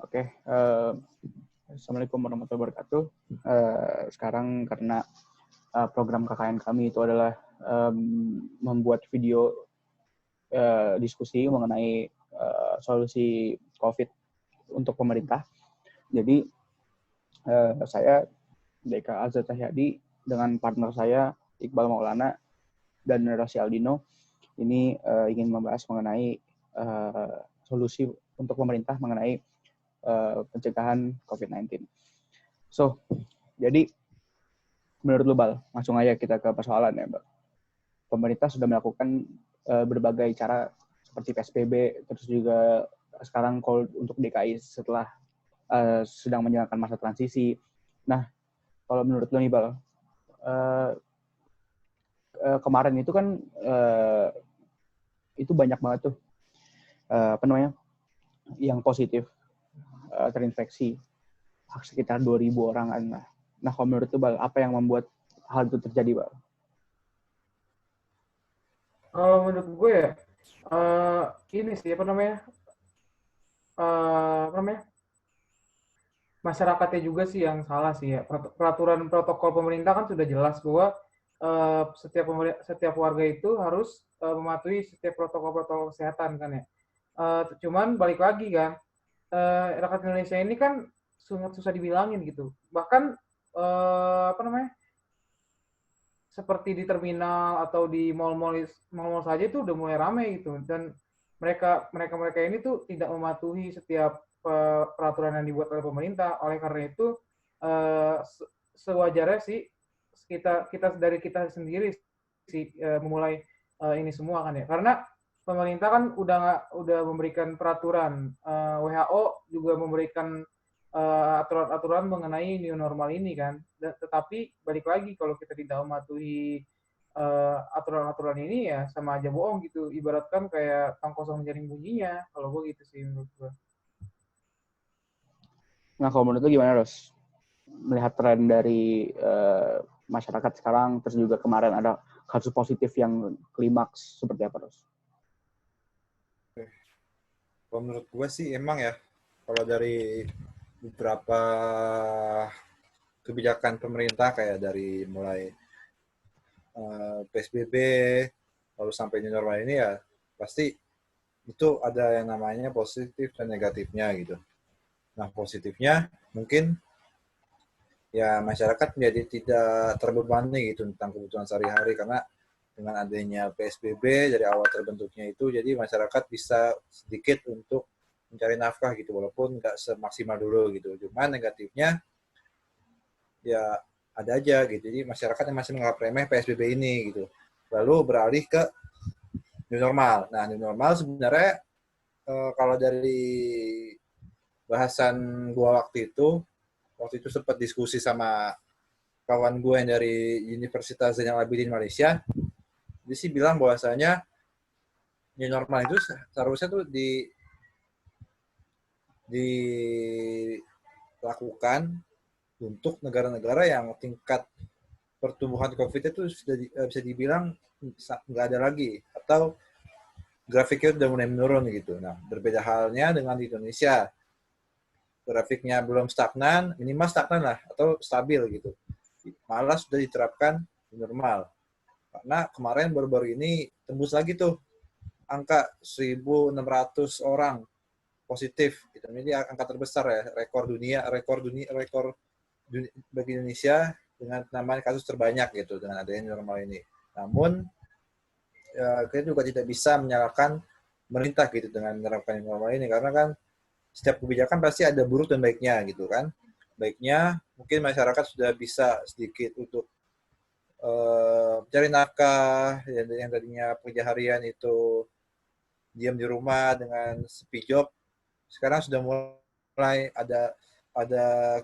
Oke, Assalamualaikum warahmatullahi wabarakatuh. Sekarang karena program KKN kami itu adalah membuat video diskusi mengenai solusi COVID untuk pemerintah. Jadi saya Deka Azza Cahyadi dengan partner saya Iqbal Maulana dan Rosy Aldino ini ingin membahas mengenai solusi untuk pemerintah mengenai pencegahan COVID-19. So, jadi menurut lu, Bal, langsung aja kita ke persoalan ya, Bal. Pemerintah sudah melakukan berbagai cara seperti PSBB, terus juga sekarang call untuk DKI setelah sedang menjalankan masa transisi. Nah, kalau menurut lu nih, Bal, kemarin itu kan itu banyak banget tuh yang positif terinfeksi sekitar 2.000 orang. Nah, kalau menurut itu, Bal, apa yang membuat hal itu terjadi, Bal? Kalau menurut gue ya, ini sih apa namanya, masyarakatnya juga sih yang salah sih ya. Peraturan protokol pemerintah kan sudah jelas bahwa setiap warga itu harus mematuhi setiap protokol-protokol kesehatan kan ya. Cuman balik lagi kan, rakyat Indonesia ini kan sangat susah dibilangin gitu. Bahkan apa namanya, seperti di terminal atau di mall-mall saja itu udah mulai ramai gitu, dan mereka ini tuh tidak mematuhi setiap peraturan yang dibuat oleh pemerintah. Oleh karena itu sewajarnya sih kita sendiri sih memulai ini semua kan ya, karena pemerintah kan udah memberikan peraturan, WHO juga memberikan aturan-aturan mengenai new normal ini kan. Tetapi balik lagi, kalau kita tidak mematuhi aturan-aturan ini ya sama aja bohong gitu. Ibaratkan kayak tong kosong menjaring bunyinya. Kalau gue gitu sih menurut gue. Nah, kalau menurut lu gimana, Ros? Melihat tren dari masyarakat sekarang, terus juga kemarin ada kasus positif yang klimaks, seperti apa, Ros? Kalau menurut gue sih emang ya, kalau dari beberapa kebijakan pemerintah kayak dari mulai PSBB lalu sampai new normal ini ya pasti itu ada yang namanya positif dan negatifnya gitu. Nah, positifnya mungkin ya masyarakat menjadi tidak terbebani gitu tentang kebutuhan sehari-hari, karena dengan adanya PSBB dari awal terbentuknya itu, jadi masyarakat bisa sedikit untuk mencari nafkah gitu, walaupun nggak semaksimal dulu gitu. Cuman negatifnya ya ada aja gitu, jadi masyarakat yang masih menganggap remeh PSBB ini gitu, lalu beralih ke new normal. Nah, new normal sebenarnya kalau dari bahasan gua waktu itu sempat diskusi sama kawan gue yang dari Universitas Zainal Abidin Malaysia, dia sih bilang bahwasanya new normal itu seharusnya tuh dilakukan untuk negara-negara yang tingkat pertumbuhan COVID itu sudah bisa dibilang nggak ada lagi, atau grafiknya sudah mulai menurun gitu. Nah, berbeda halnya dengan di Indonesia, grafiknya belum stagnan, minimal stagnan lah, atau stabil gitu. Malah sudah diterapkan normal. Karena kemarin baru-baru ini tembus lagi tuh angka 1.600 orang positif. Gitu. Ini angka terbesar ya, rekor dunia bagi Indonesia dengan namanya kasus terbanyak gitu dengan adanya normal ini. Namun ya, kita juga tidak bisa menyalahkan pemerintah gitu dengan menerapkan normal ini, karena kan setiap kebijakan pasti ada buruk dan baiknya gitu kan. Baiknya mungkin masyarakat sudah bisa sedikit untuk mencari nafkah, yang tadinya pekerja harian itu diam di rumah dengan sepi job, sekarang sudah mulai ada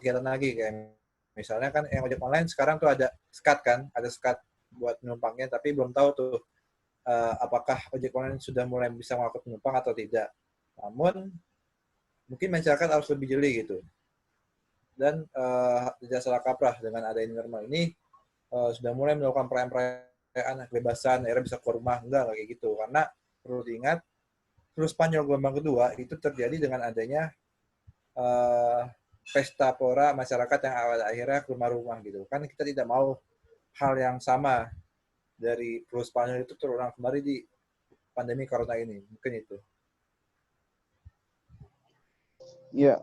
kegiatan lagi, kayak misalnya kan yang ojek online sekarang tuh ada skat buat penumpangnya, tapi belum tahu tuh apakah ojek online sudah mulai bisa mengangkut penumpang atau tidak. Namun mungkin masyarakat harus lebih jeli gitu, dan tidak salah kaprah dengan adanya normal ini. Sudah mulai melakukan perayaan kebebasan, akhirnya bisa keluar rumah, enggak kayak gitu, karena perlu diingat flu Spanyol gelombang kedua itu terjadi dengan adanya eh, pesta pora masyarakat yang akhirnya ke rumah-rumah gitu. Kan kita tidak mau hal yang sama dari flu Spanyol itu terulang kembali di pandemi corona ini. Mungkin itu. Ya,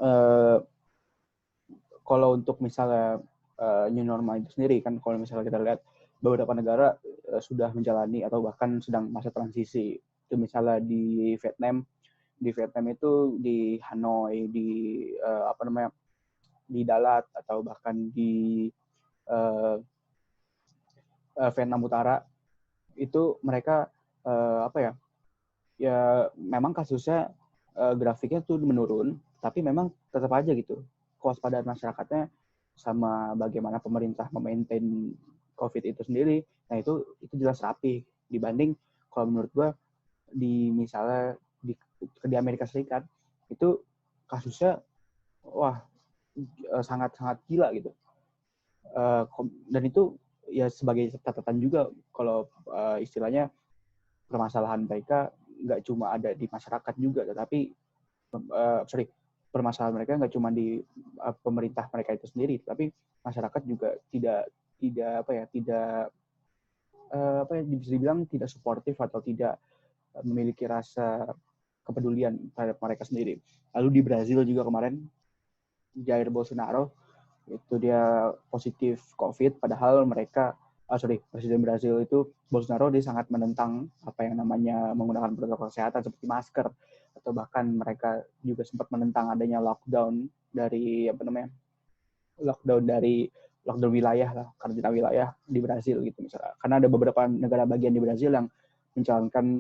kalau untuk misalnya new normal itu sendiri kan, kalau misalnya kita lihat beberapa negara sudah menjalani atau bahkan sedang masa transisi. Itu misalnya di Vietnam itu di Hanoi, di di Dalat, atau bahkan di Vietnam Utara, itu mereka ya memang kasusnya grafiknya tuh menurun, tapi memang tetap aja gitu kewaspadaan masyarakatnya sama bagaimana pemerintah memaintain COVID itu sendiri. Nah itu jelas rapi dibanding kalau menurut gua misalnya di Amerika Serikat itu kasusnya wah sangat gila gitu. Dan itu ya sebagai catatan juga kalau istilahnya permasalahan mereka nggak cuma ada di masyarakat juga, tetapi permasalahan mereka nggak cuma di pemerintah mereka itu sendiri, tapi masyarakat juga tidak bisa dibilang tidak suportif atau tidak memiliki rasa kepedulian terhadap mereka sendiri. Lalu di Brazil juga kemarin Jair Bolsonaro itu dia positif COVID, padahal Presiden Brazil itu Bolsonaro dia sangat menentang apa yang namanya menggunakan protokol kesehatan seperti masker, atau bahkan mereka juga sempat menentang adanya lockdown dari lockdown wilayah lah, karantina wilayah di Brazil gitu misalnya. Karena ada beberapa negara bagian di Brazil yang menjalankan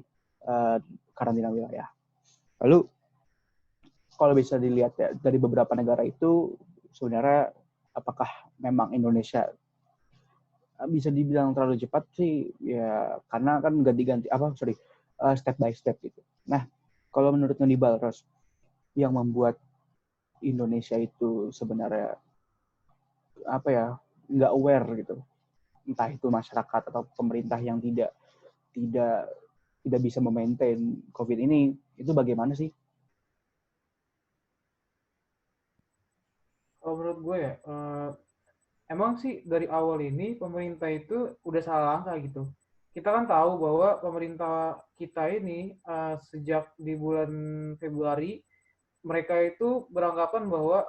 karantina wilayah. Lalu kalau bisa dilihat ya dari beberapa negara itu sebenarnya apakah memang Indonesia bisa dibilang terlalu cepat sih ya, karena kan ganti-ganti step by step gitu. Nah, kalau menurut Nibal Ros, yang membuat Indonesia itu sebenarnya nggak aware gitu, entah itu masyarakat atau pemerintah yang tidak bisa memaintain COVID ini, itu bagaimana sih? Kalau menurut gue ya, emang sih dari awal ini pemerintah itu udah salah langkah gitu. Kita kan tahu bahwa pemerintah kita ini sejak di bulan Februari mereka itu beranggapan bahwa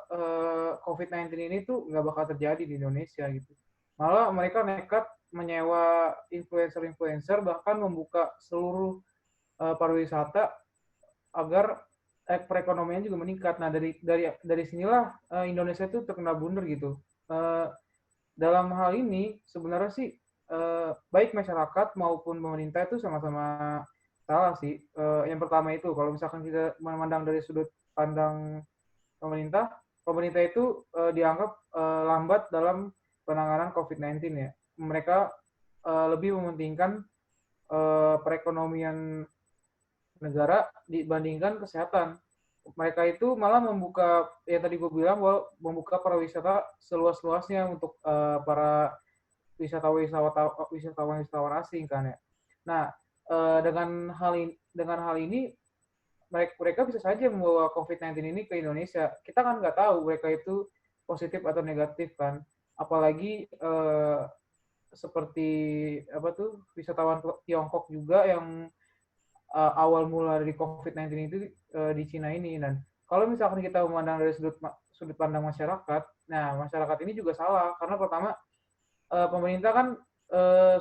COVID-19 ini tuh nggak bakal terjadi di Indonesia gitu. Malah mereka nekat menyewa influencer-influencer, bahkan membuka seluruh pariwisata agar perekonomian juga meningkat. Nah dari sinilah Indonesia itu terkena blunder gitu. Dalam hal ini sebenarnya sih baik masyarakat maupun pemerintah itu sama-sama salah sih. Yang pertama itu kalau misalkan kita memandang dari sudut pandang pemerintah itu dianggap lambat dalam penanganan COVID-19 ya. Mereka lebih mementingkan perekonomian negara dibandingkan kesehatan. Mereka itu malah membuka, ya tadi gue bilang, bahwa membuka pariwisata seluas-luasnya untuk para wisatawan asing kan ya. Nah, dengan hal ini mereka bisa saja membawa COVID-19 ini ke Indonesia. Kita kan nggak tahu mereka itu positif atau negatif kan. Apalagi seperti wisatawan Tiongkok juga yang awal mula dari COVID-19 itu di Cina ini. Dan kalau misalkan kita memandang dari sudut pandang masyarakat, nah masyarakat ini juga salah karena pertama pemerintah kan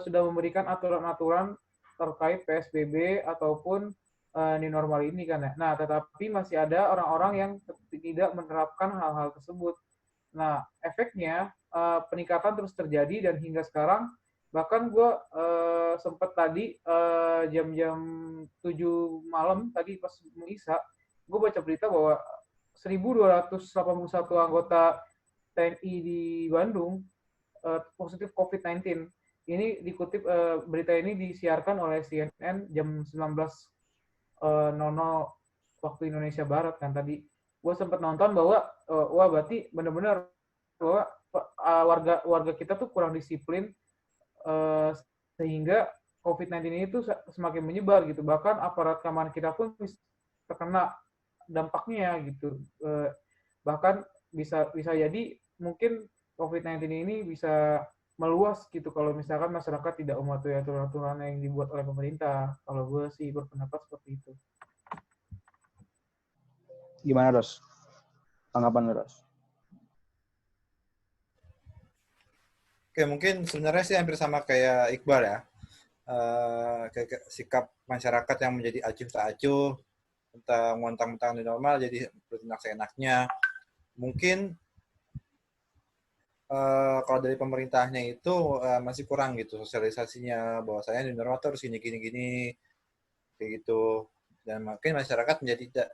sudah memberikan aturan-aturan terkait PSBB ataupun new normal ini kan ya. Nah, tetapi masih ada orang-orang yang tidak menerapkan hal-hal tersebut. Nah, efeknya peningkatan terus terjadi dan hingga sekarang bahkan gue sempat tadi jam-jam 7 malam tadi pas Isya, gue baca berita bahwa 1.281 anggota TNI di Bandung positif COVID-19. Ini dikutip berita ini disiarkan oleh CNN jam 19.00 waktu Indonesia Barat kan tadi. Gue sempat nonton bahwa wah berarti benar-benar bahwa warga kita tuh kurang disiplin sehingga COVID-19 ini tuh semakin menyebar gitu. Bahkan aparat keamanan kita pun terkena dampaknya gitu. Bahkan bisa jadi mungkin COVID-19 ini bisa meluas gitu kalau misalkan masyarakat tidak mematuhi aturan-aturan yang dibuat oleh pemerintah. Kalau gue sih berpendapat seperti itu. Gimana, Ros? Tanggapan lu, Ros? Oke, mungkin sebenarnya sih hampir sama kayak Iqbal ya. Kayak sikap masyarakat yang menjadi acuh tak acuh, tentang mentang-mentang di normal jadi bertindak seenaknya. Mungkin kalau dari pemerintahnya itu masih kurang gitu sosialisasinya bahwasanya di normal tuh harus gini kayak gitu. Dan mungkin masyarakat menjadi tidak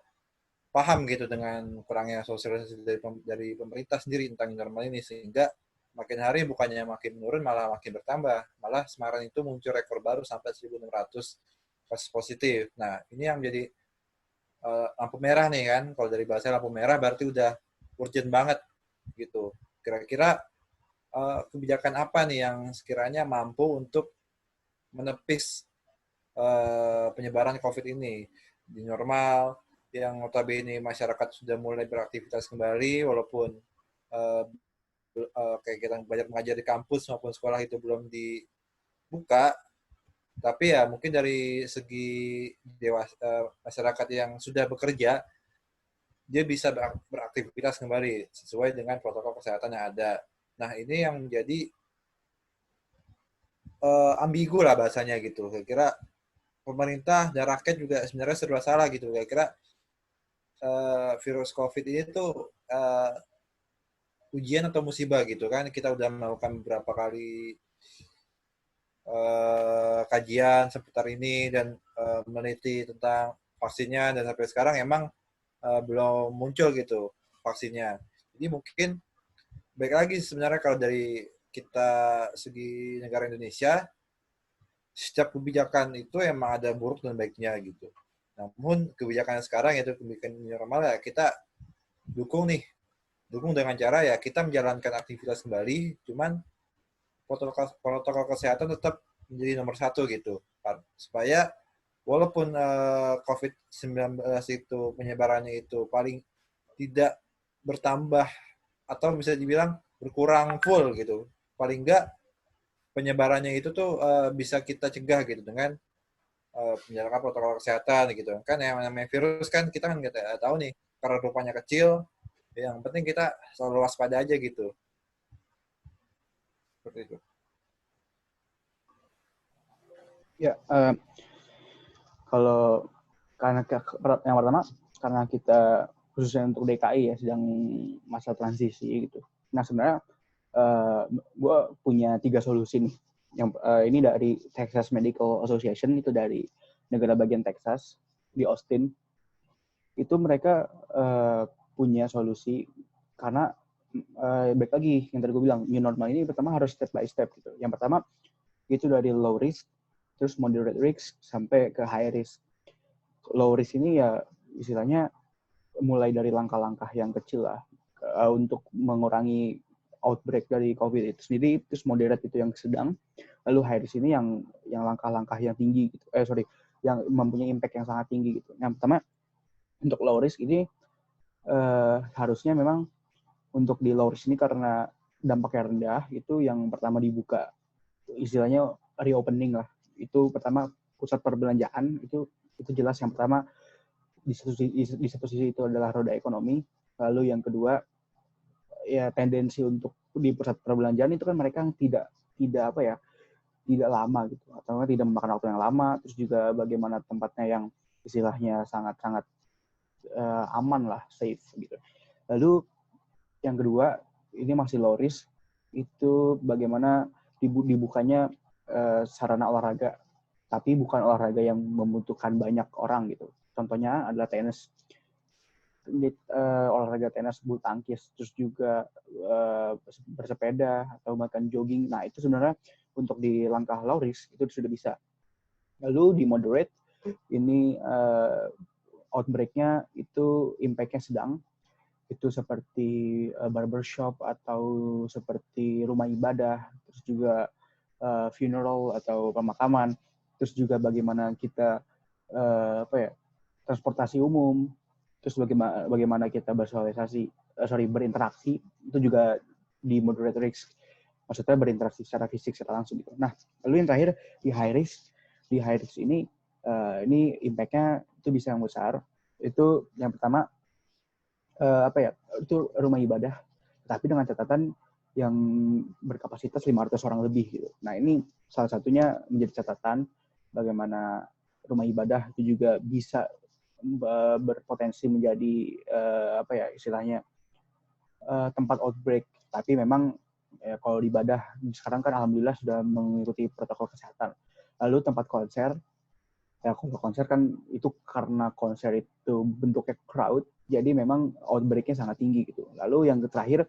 paham gitu dengan kurangnya sosialisasi dari pemerintah sendiri tentang normal ini, sehingga makin hari bukannya makin menurun malah makin bertambah. Malah Semarang itu muncul rekor baru sampai 1.600 kasus positif. Nah, ini yang menjadi lampu merah nih kan. Kalau dari bahasa lampu merah berarti udah urgent banget gitu. Kira-kira kebijakan apa nih yang sekiranya mampu untuk menepis penyebaran COVID ini di normal, yang notabene masyarakat sudah mulai beraktivitas kembali walaupun kayak kita belajar mengajar di kampus maupun sekolah itu belum dibuka, tapi ya mungkin dari segi masyarakat yang sudah bekerja dia bisa beraktivitas kembali sesuai dengan protokol kesehatan yang ada. Nah, ini yang menjadi ambigu lah bahasanya gitu. Kira-kira pemerintah dan rakyat juga sebenarnya serba salah gitu. Kira-kira virus COVID ini tuh ujian atau musibah gitu kan. Kita udah melakukan beberapa kali kajian seputar ini dan meneliti tentang vaksinnya, dan sampai sekarang emang belum muncul gitu vaksinnya. Jadi mungkin baik lagi sebenarnya kalau dari kita segi negara Indonesia, setiap kebijakan itu emang ada buruk dan baiknya gitu. Namun kebijakan sekarang yaitu kebijakan normal ya kita dukung dengan cara ya kita menjalankan aktivitas kembali, cuman protokol kesehatan tetap menjadi nomor satu gitu, supaya walaupun COVID-19 itu penyebarannya itu paling tidak bertambah atau bisa dibilang berkurang full gitu, paling enggak penyebarannya itu tuh bisa kita cegah gitu dengan menjalankan protokol kesehatan gitu kan. Yang namanya virus kan kita kan nggak tahu nih, karena rupanya kecil, yang penting kita selalu waspada aja gitu, seperti itu. Ya, kalau karena yang pertama karena kita khususnya untuk DKI ya sedang masa transisi gitu. Nah sebenarnya gue punya 3 solusi nih. Yang ini dari Texas Medical Association, itu dari negara bagian Texas di Austin. Itu mereka punya solusi karena baik lagi yang tadi gue bilang new normal ini pertama harus step by step gitu. Yang pertama itu dari low risk, terus moderate risk sampai ke high risk. Low risk ini ya istilahnya mulai dari langkah-langkah yang kecil lah untuk mengurangi outbreak dari COVID itu sendiri. Terus moderate itu yang sedang, lalu high risk ini yang langkah-langkah yang tinggi gitu. Yang mempunyai impact yang sangat tinggi gitu. Yang pertama untuk low risk ini harusnya memang untuk di low risk ini karena dampaknya rendah, itu yang pertama dibuka istilahnya reopening lah. Itu pertama pusat perbelanjaan itu jelas yang pertama di satu sisi itu adalah roda ekonomi. Lalu yang kedua ya tendensi untuk di pusat perbelanjaan itu kan mereka tidak lama gitu, atau tidak memakan waktu yang lama. Terus juga bagaimana tempatnya yang istilahnya sangat-sangat aman lah, safe gitu. Lalu yang kedua ini masih low risk, itu bagaimana dibukanya sarana olahraga, tapi bukan olahraga yang membutuhkan banyak orang gitu. Contohnya adalah tenis, olahraga tenis, bulu tangkis, terus juga bersepeda atau bahkan jogging. Nah itu sebenarnya untuk di langkah low risk itu sudah bisa. Lalu di moderate ini outbreak-nya itu impact-nya sedang. Itu seperti barbershop atau seperti rumah ibadah, terus juga funeral atau pemakaman, terus juga bagaimana kita transportasi umum, terus bagaimana kita berinteraksi, itu juga di moderate risk. Maksudnya berinteraksi secara fisik, secara langsung gitu. Nah, lalu yang terakhir di high risk ini impact-nya itu bisa yang besar. Itu yang pertama itu rumah ibadah, tapi dengan catatan yang berkapasitas 500 orang lebih gitu. Nah, ini salah satunya menjadi catatan bagaimana rumah ibadah itu juga bisa berpotensi menjadi istilahnya tempat outbreak. Tapi memang kalau di ibadah sekarang kan alhamdulillah sudah mengikuti protokol kesehatan. Lalu tempat konser, kalau konser kan itu karena konser itu bentuknya crowd, jadi memang outbreak-nya sangat tinggi gitu. Lalu yang terakhir,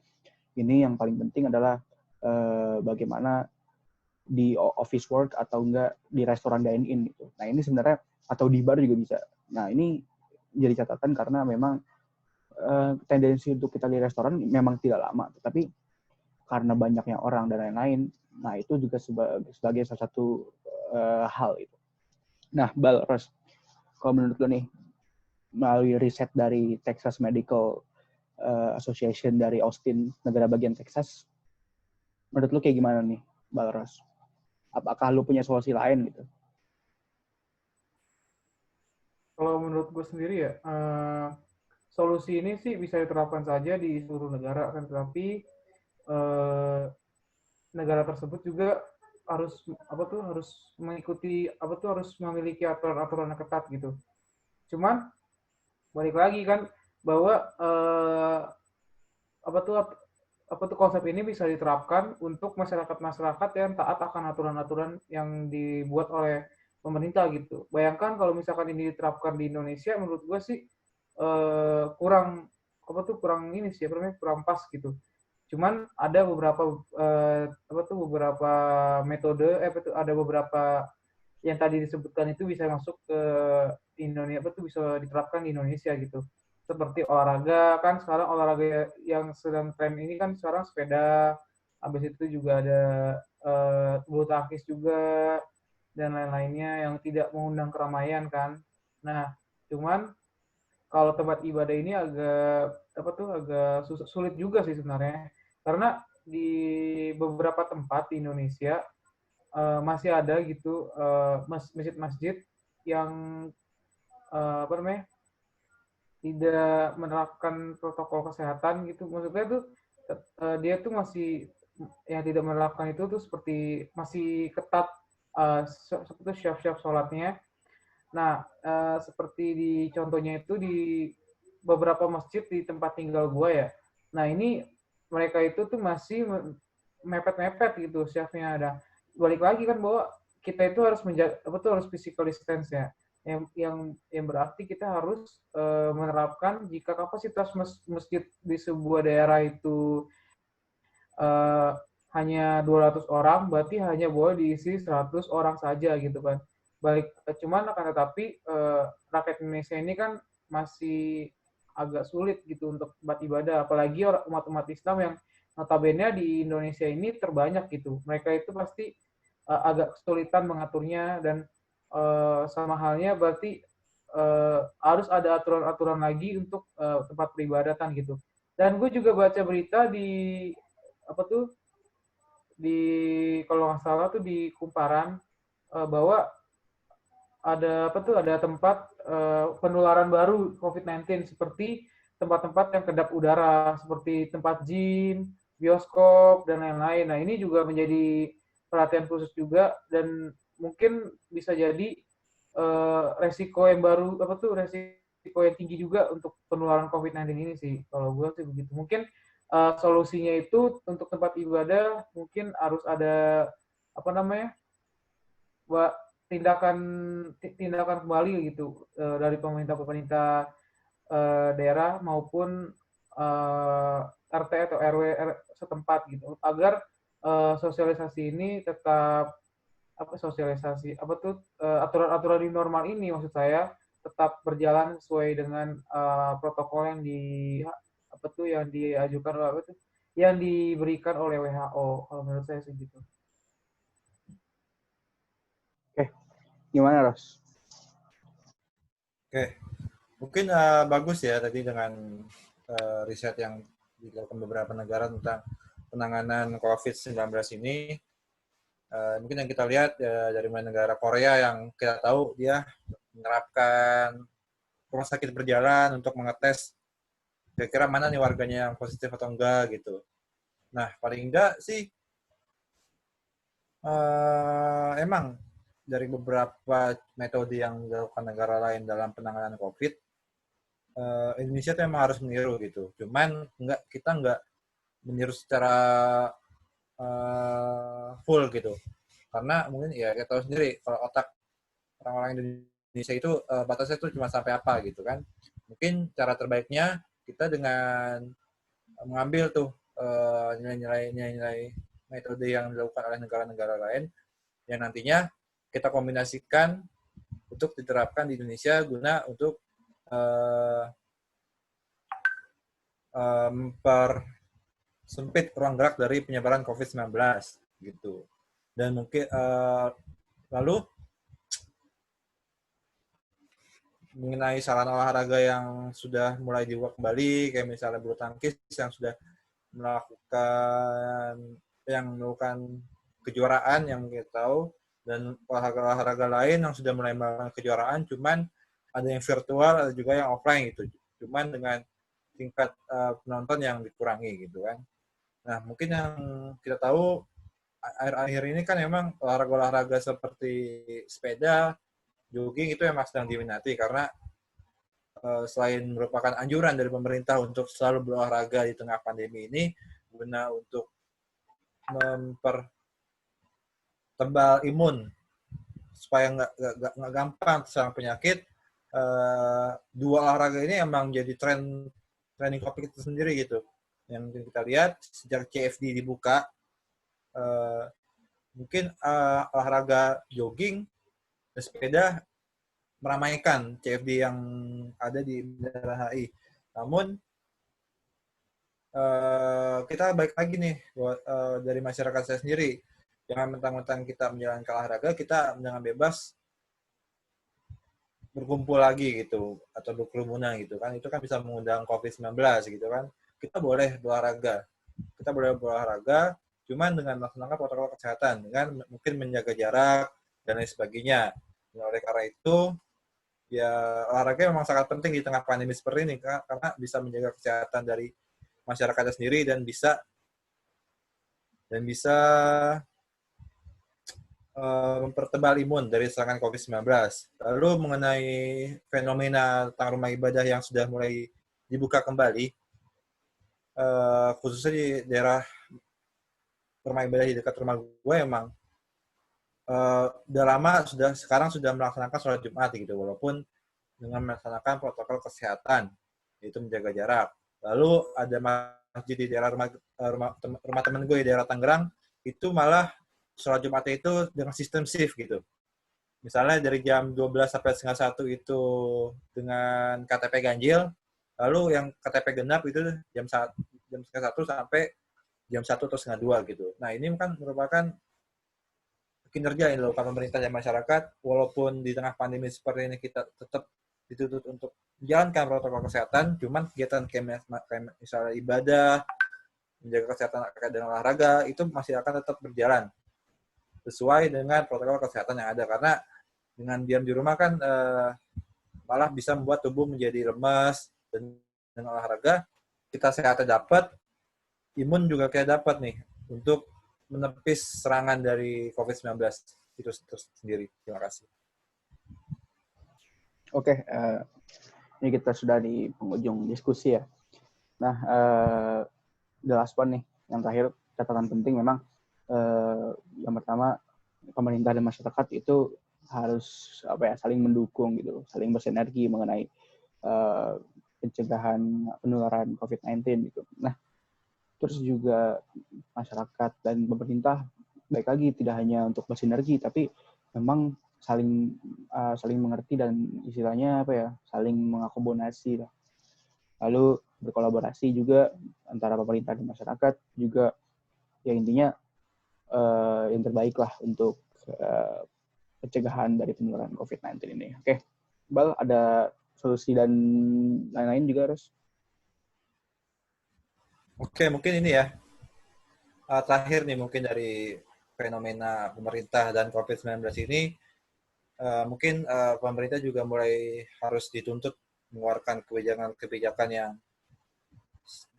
ini yang paling penting adalah bagaimana di office work atau enggak di restoran dine-in gitu. Nah, ini sebenarnya atau di bar juga bisa. Nah, ini jadi catatan karena memang tendensi untuk kita di restoran memang tidak lama, tetapi karena banyaknya orang dan lain-lain, nah itu juga sebagai salah satu hal itu. Nah, Ros, kalau menurut lo nih, melalui riset dari Texas Medical Association dari Austin, negara bagian Texas, menurut lo kayak gimana nih, Ros? Apakah lo punya solusi lain gitu? Kalau menurut gue sendiri ya, solusi ini sih bisa diterapkan saja di seluruh negara kan, tetapi negara tersebut juga harus mengikuti harus memiliki aturan-aturan yang ketat gitu. Cuman balik lagi kan bahwa konsep ini bisa diterapkan untuk masyarakat yang taat akan aturan-aturan yang dibuat oleh pemerintah gitu. Bayangkan kalau misalkan ini diterapkan di Indonesia, menurut gue sih kurang pas gitu. Cuman ada beberapa metode, ada beberapa yang tadi disebutkan itu bisa masuk ke Indonesia, bisa diterapkan di Indonesia gitu. Seperti olahraga, kan sekarang olahraga yang sedang tren ini kan sekarang sepeda, habis itu juga ada bulu tangkis juga, dan lain-lainnya yang tidak mengundang keramaian kan. Nah, cuman kalau tempat ibadah ini agak sulit juga sih sebenarnya, karena di beberapa tempat di Indonesia masih ada gitu masjid-masjid yang tidak menerapkan protokol kesehatan gitu. Maksudnya tuh dia tuh masih yang tidak menerapkan itu tuh seperti masih ketat seperti syaf-syaf sholatnya. Nah, seperti di contohnya itu di beberapa masjid di tempat tinggal gue ya. Nah, ini mereka itu tuh masih mepet-mepet gitu syafnya ada. Balik lagi kan bahwa kita itu harus menjaga harus physical distance ya. Yang berarti kita harus menerapkan jika kapasitas masjid di sebuah daerah itu hanya 200 orang, berarti hanya boleh diisi 100 orang saja gitu kan. Cuman akan tetapi rakyat Indonesia ini kan masih agak sulit gitu untuk tempat ibadah, apalagi umat-umat Islam yang notabene di Indonesia ini terbanyak gitu. Mereka itu pasti agak kesulitan mengaturnya, dan sama halnya berarti harus ada aturan-aturan lagi untuk tempat peribadatan gitu. Dan gue juga baca berita di kalau nggak salah tuh di Kumparan bahwa ada tempat penularan baru COVID-19 seperti tempat-tempat yang kedap udara seperti tempat gym, bioskop dan lain-lain. Nah, ini juga menjadi perhatian khusus juga, dan mungkin bisa jadi resiko yang baru resiko yang tinggi juga untuk penularan COVID-19 ini sih. Kalau gue sih begitu. Mungkin solusinya itu untuk tempat ibadah mungkin harus ada tindakan kembali gitu dari pemerintah daerah maupun RT atau RW setempat gitu, agar sosialisasi ini tetap aturan-aturan di normal ini, maksud saya, tetap berjalan sesuai dengan protokol yang diajukan yang diberikan oleh WHO. Kalau menurut saya segitu. Oke, gimana Ros? Oke, Mungkin bagus ya tadi dengan riset yang dilakukan beberapa negara tentang penanganan COVID-19 ini. Mungkin yang kita lihat dari negara Korea yang kita tahu dia menerapkan rumah sakit berjalan untuk mengetes kira-kira mana nih warganya yang positif atau enggak gitu. Nah, paling enggak sih emang dari beberapa metode yang dilakukan negara lain dalam penanganan COVID, Indonesia tuh emang harus meniru gitu. Cuman kita enggak meniru secara full gitu. Karena mungkin ya kita tahu sendiri kalau otak orang-orang Indonesia itu batasnya tuh cuma sampai apa gitu kan. Mungkin cara terbaiknya kita dengan mengambil tuh nilai-nilai metode yang dilakukan oleh negara-negara lain yang nantinya kita kombinasikan untuk diterapkan di Indonesia guna untuk mempersempit ruang gerak dari penyebaran COVID-19 gitu. Dan mungkin lalu mengenai sarana olahraga yang sudah mulai dibuka kembali, kayak misalnya bulu tangkis yang sudah melakukan kejuaraan yang kita tahu, dan olahraga lain yang sudah mulai melakukan kejuaraan, cuman ada yang virtual, ada juga yang offline gitu, cuman dengan tingkat penonton yang dikurangi gitu kan. Nah mungkin yang kita tahu akhir-akhir ini kan memang olahraga seperti sepeda, jogging itu memang sedang diminati karena selain merupakan anjuran dari pemerintah untuk selalu berolahraga di tengah pandemi ini guna untuk mempertebal imun supaya nggak gampang terserang penyakit. Dua olahraga ini emang jadi trending topik itu sendiri gitu. Yang kita lihat sejak CFD dibuka, mungkin olahraga jogging dan sepeda meramaikan CFD yang ada di Bundaran HI. Namun kita balik lagi nih buat dari masyarakat saya sendiri, jangan mentang-mentang kita menjalankan olahraga kita dengan bebas berkumpul lagi gitu atau berkerumunan gitu kan, itu kan bisa mengundang COVID-19 gitu kan. Kita boleh berolahraga cuman dengan melaksanakan protokol kesehatan, dengan mungkin menjaga jarak dan lain sebagainya. Nah, oleh karena itu ya olahraga memang sangat penting di tengah pandemi seperti ini karena bisa menjaga kesehatan dari masyarakatnya sendiri dan bisa mempertebal imun dari serangan COVID-19. Lalu mengenai fenomena tentang rumah ibadah yang sudah mulai dibuka kembali, khususnya di daerah rumah ibadah di dekat rumah gue emang udah lama sekarang sudah melaksanakan sholat Jumat gitu, walaupun dengan melaksanakan protokol kesehatan, yaitu menjaga jarak. Lalu ada masjid di daerah rumah temen gue di daerah Tangerang, itu malah sholat Jumatnya itu dengan sistem shift gitu. Misalnya dari jam 12 sampai setengah 1 itu dengan KTP ganjil, lalu yang KTP genap itu jam setengah 1 sampai jam 1 atau setengah 2 gitu. Nah ini kan merupakan kinerja yang dilakukan pemerintah dan masyarakat, walaupun di tengah pandemi seperti ini kita tetap dituntut untuk menjalankan protokol kesehatan, cuman kegiatan kayak misalnya ibadah, menjaga kesehatan terkait dengan olahraga, itu masih akan tetap berjalan sesuai dengan protokol kesehatan yang ada. Karena dengan diam di rumah kan malah bisa membuat tubuh menjadi lemas, dan dengan olahraga kita sehatnya dapat, imun juga kita dapat nih untuk menepis serangan dari COVID-19 itu sendiri. Terima kasih. Oke, ini kita sudah di penghujung diskusi ya. Nah, the last one nih, yang terakhir catatan penting memang yang pertama pemerintah dan masyarakat itu harus saling mendukung gitu, saling bersinergi mengenai pencegahan penularan COVID-19 gitu. Nah, terus juga masyarakat dan pemerintah baik lagi tidak hanya untuk bersinergi, tapi memang saling mengerti dan istilahnya saling mengakomodasi lah. Lalu berkolaborasi juga antara pemerintah dan masyarakat juga, ya intinya yang terbaik lah untuk pencegahan dari penularan COVID-19 ini. Oke, Bal, ada solusi dan lain-lain juga harus. Oke, mungkin ini ya. Terakhir nih mungkin dari fenomena pemerintah dan COVID-19 ini, mungkin pemerintah juga mulai harus dituntut mengeluarkan kebijakan-kebijakan yang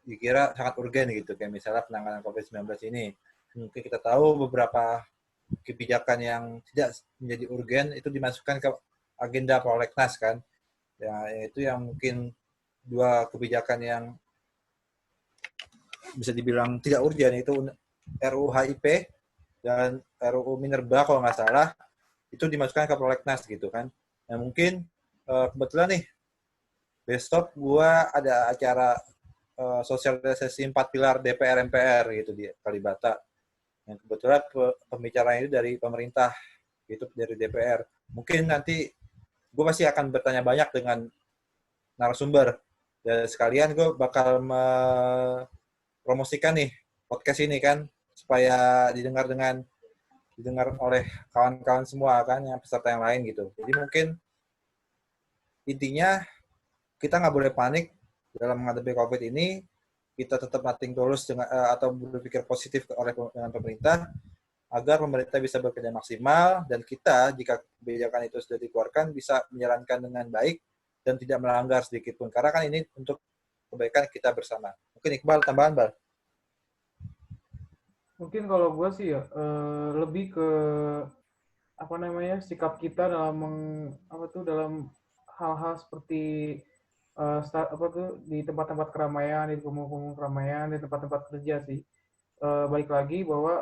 dikira sangat urgen gitu, kayak misalnya penanganan COVID-19 ini. Mungkin kita tahu beberapa kebijakan yang tidak menjadi urgen itu dimasukkan ke agenda prolegnas kan. Ya, itu yang mungkin dua kebijakan yang bisa dibilang tidak urgen, itu RUU HIP dan RUU Minerba kalau nggak salah, itu dimasukkan ke prolegnas gitu kan. Nah mungkin kebetulan nih besok gua ada acara sosialisasi 4 pilar DPR MPR gitu di Kalibata. Yang kebetulan pembicaraan itu dari pemerintah gitu, dari DPR. Mungkin nanti gue pasti akan bertanya banyak dengan narasumber. Dan sekalian gue bakal promosikan nih podcast ini kan supaya didengar oleh kawan-kawan semua kan, yang peserta yang lain gitu. Jadi mungkin intinya kita nggak boleh panik dalam menghadapi COVID ini. Kita tetap nothing tulus dengan atau berpikir positif dengan pemerintah agar pemerintah bisa bekerja maksimal, dan kita jika kebijakan itu sudah dikeluarkan bisa menjalankan dengan baik dan tidak melanggar sedikit pun, karena kan ini untuk kebaikan kita bersama. Mungkin Iqbal tambahan, Bal? Mungkin kalau gue sih ya lebih ke apa namanya sikap kita dalam dalam hal-hal seperti apa tuh di tempat-tempat keramaian, di kumul-kumul keramaian, di tempat-tempat kerja sih. Balik lagi bahwa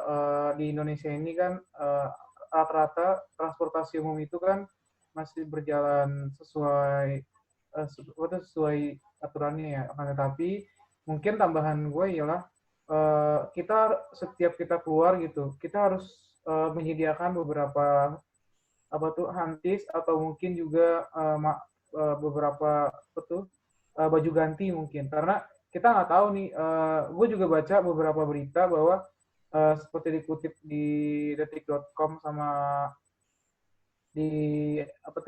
di Indonesia ini kan rata-rata transportasi umum itu kan masih berjalan sesuai aturannya ya. Akan tetapi mungkin tambahan gue ialah setiap kita keluar gitu, kita harus menyediakan beberapa hantis atau mungkin juga beberapa baju ganti mungkin, karena kita nggak tahu nih. Gue juga baca beberapa berita bahwa seperti dikutip di detik.com sama di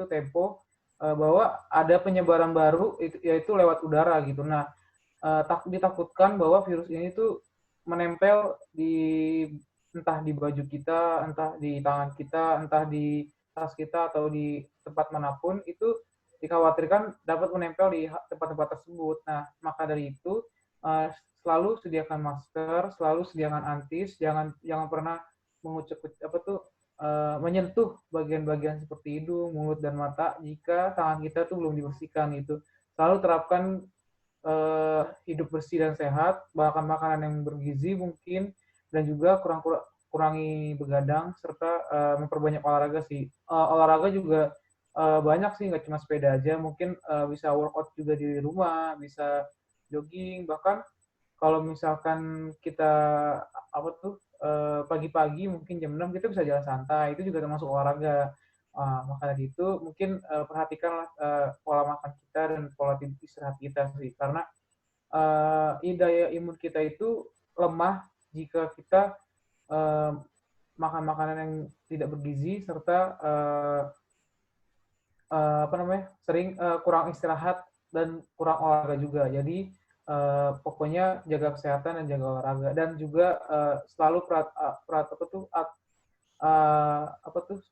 Tempo, bahwa ada penyebaran baru yaitu lewat udara gitu. Nah, ditakutkan bahwa virus ini tuh menempel entah di baju kita, entah di tangan kita, entah di tas kita atau di tempat manapun, itu dikhawatirkan dapat menempel di tempat-tempat tersebut. Nah, maka dari itu selalu sediakan masker, selalu sediakan antis, jangan pernah menyentuh bagian-bagian seperti hidung, mulut, dan mata jika tangan kita tuh belum dibersihkan gitu. Selalu terapkan hidup bersih dan sehat, makan makanan yang bergizi mungkin, dan juga kurangi begadang, serta memperbanyak olahraga sih. Olahraga juga banyak sih, nggak cuma sepeda aja, mungkin bisa workout juga di rumah, bisa jogging, bahkan kalau misalkan kita pagi-pagi mungkin jam 6 kita bisa jalan santai, itu juga termasuk olahraga. Maka dari itu mungkin perhatikanlah pola makan kita dan pola istirahat kita sih, karena daya imun kita itu lemah jika kita makan makanan yang tidak bergizi, serta sering kurang istirahat dan kurang olahraga juga. Jadi pokoknya jaga kesehatan dan jaga olahraga, dan juga selalu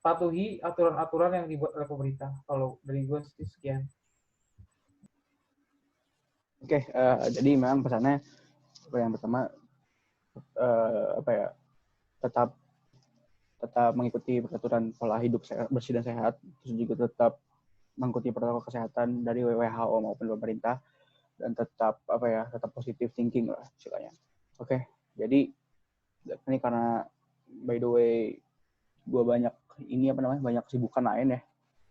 patuhi aturan-aturan yang dibuat oleh pemerintah. Kalau dari gue sih sekian. Oke, jadi memang pesannya yang pertama tetap mengikuti peraturan pola hidup bersih dan sehat, terus juga tetap mengikuti protokol kesehatan dari WHO maupun pemerintah, dan tetap positive thinking lah istilahnya. Oke, jadi ini karena by the way gue banyak kesibukan lain ya,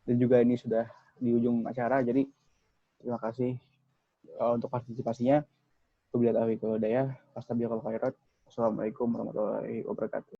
dan juga ini sudah di ujung acara, jadi terima kasih untuk partisipasinya. Wabillahi taufiq wal hidayah. Wassalamualaikum warahmatullahi wabarakatuh.